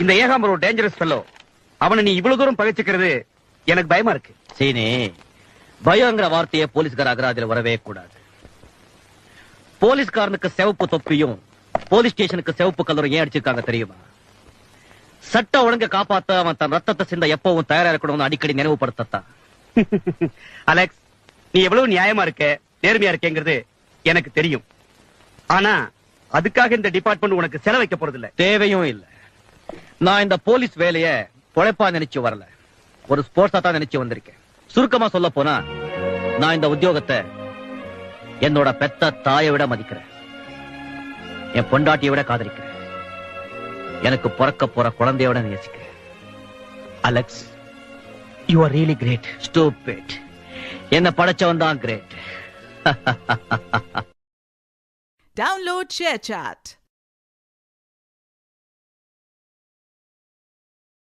இந்த ஏகாம்பரம் ஒரு dangerous fellow. அவனை நீ இவ்வளவு தூரம் பகைச்சுக்கிறது எனக்கு பயமா இருக்கு. சீனி, பயங்கிற வார்த்தையை போலீஸ்கார அகராதியில வரவே கூடாது. போலீஸ்காரனுக்கு சிவப்பு தொப்பியும் போலீஸ் ஸ்டேஷனுக்கு சிவப்பு கலரும் ஏன் அடிச்சிருக்காங்க தெரியுமா? சட்ட ஒழுங்க காப்பாத்த அவன் தன் ரத்தத்தை சிந்த எப்பவும் தயாரா இருக்கணும்னு அடிக்கடி நினைவுபடுத்தத்தான். அலெக்ஸ், நீ எவ்வளவு நியாயமா இருக்க, நேர்மையா இருக்கேங்கிறது எனக்கு தெரியும். ஆனா அதுக்காக இந்த டிபார்ட்மெண்ட் உனக்கு செலவைக்க போறது இல்ல, தேவையும் இல்ல. நான் இந்த போலீஸ் வேலைய பொழைப்பா நினைச்சு வரல, ஒரு ஸ்போர்ட்ஸா தான் நினைச்சு வந்திருக்கேன். சுருக்கமா சொல்ல போனா, நான் இந்த உத்தியோகத்தை என்னோட பெத்த தாயை விட மதிக்கிறேன், என் பொண்டாட்டியை விட காதலிக்கிறேன், எனக்கு பிறக்க போற குழந்தையோட நேசிக்கிறேன். Alex, you are really great. Stupid. என்ன படைச்சவன் தான் கிரேட். Download ShareChat.